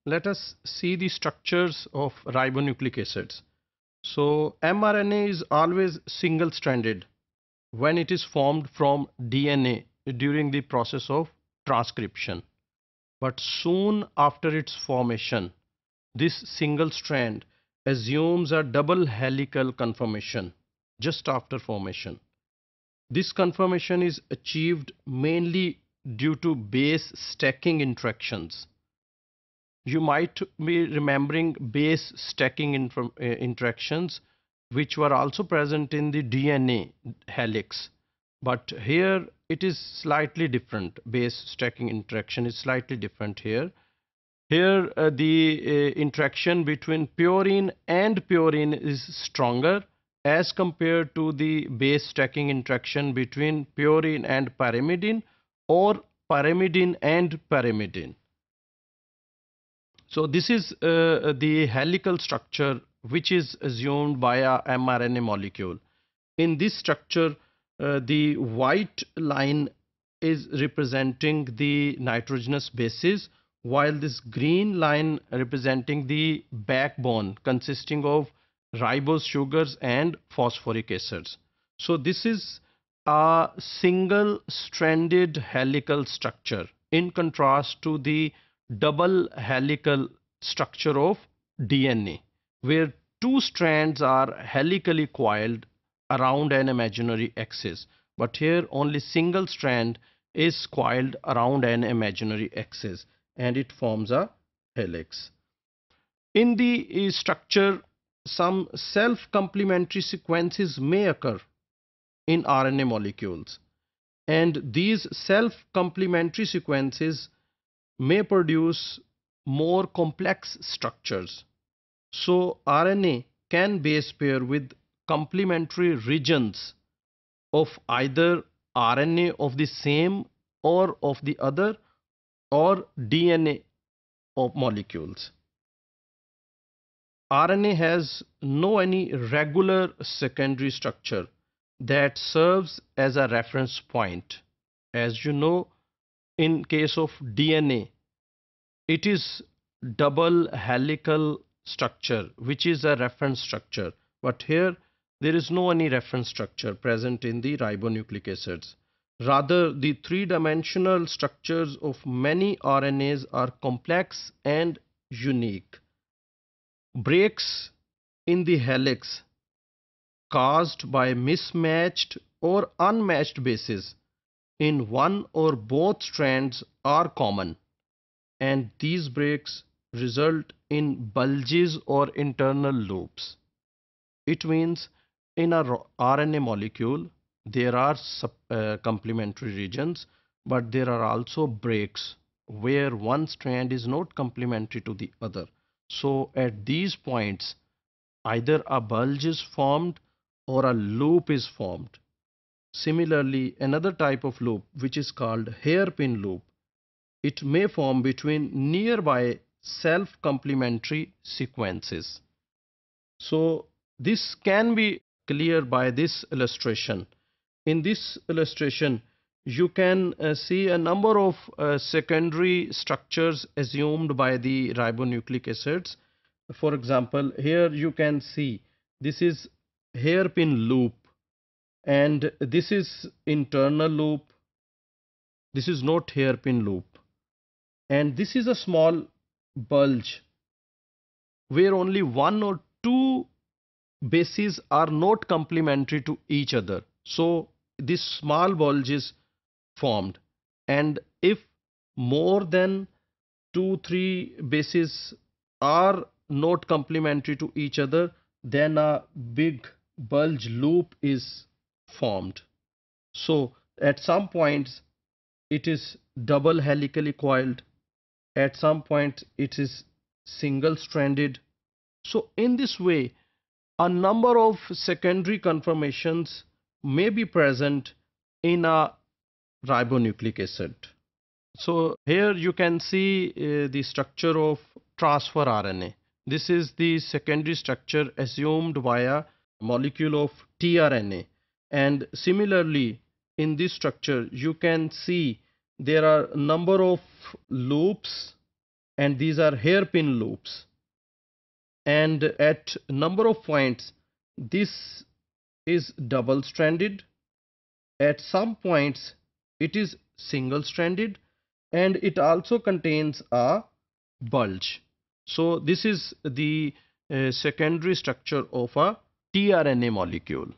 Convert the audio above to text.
let us see the structures of ribonucleic acids. So mRNA is always single-stranded when it is formed from DNA during the process of transcription. But soon after its formation, this single strand assumes a double helical conformation just after formation. This conformation is achieved mainly due to base stacking interactions. You might be remembering base stacking interactions, which were also present in the DNA helix. But here it is slightly different. Base stacking interaction is slightly different here. Here the interaction between purine and purine is stronger as compared to the base stacking interaction between purine and pyrimidine or pyrimidine and pyrimidine. So this is the helical structure which is assumed by a mRNA molecule. In this structure, the white line is representing the nitrogenous bases, while this green line representing the backbone consisting of ribose sugars and phosphoric acids. So this is a single stranded helical structure in contrast to the double helical structure of DNA, where two strands are helically coiled around an imaginary axis, but here only single strand is coiled around an imaginary axis and it forms a helix. In the structure, some self-complementary sequences may occur in RNA molecules, and these self-complementary sequences may produce more complex structures. So RNA can base pair with complementary regions of either RNA of the same or of the other or DNA of molecules. RNA has no any regular secondary structure that serves as a reference point. As you know, in case of DNA, it is double helical structure, which is a reference structure. But here, there is no any reference structure present in the ribonucleic acids. Rather, the three-dimensional structures of many RNAs are complex and unique. Breaks in the helix caused by mismatched or unmatched bases in one or both strands are common, and these breaks result in bulges or internal loops. It means in a RNA molecule there are complementary regions, but there are also breaks where one strand is not complementary to the other. So at these points, either a bulge is formed or a loop is formed. Similarly, another type of loop, which is called hairpin loop, it may form between nearby self-complementary sequences. So this can be clear by this illustration. In this illustration, you can see a number of secondary structures assumed by the ribonucleic acids. For example, here you can see this is hairpin loop, and this is internal loop. This is not hairpin loop, and this is a small bulge where only one or two bases are not complementary to each other. So this small bulge is formed, and if more than 2-3 bases are not complementary to each other, then a big bulge loop is formed. So at some points it is double helically coiled, at some point it is single stranded. So in this way, a number of secondary conformations may be present in a ribonucleic acid. So here you can see the structure of transfer RNA. This is the secondary structure assumed by a molecule of tRNA. And similarly, in this structure, you can see there are a number of loops and these are hairpin loops, and at number of points this is double stranded. At some points it is single stranded, and it also contains a bulge. So this is the secondary structure of a tRNA molecule.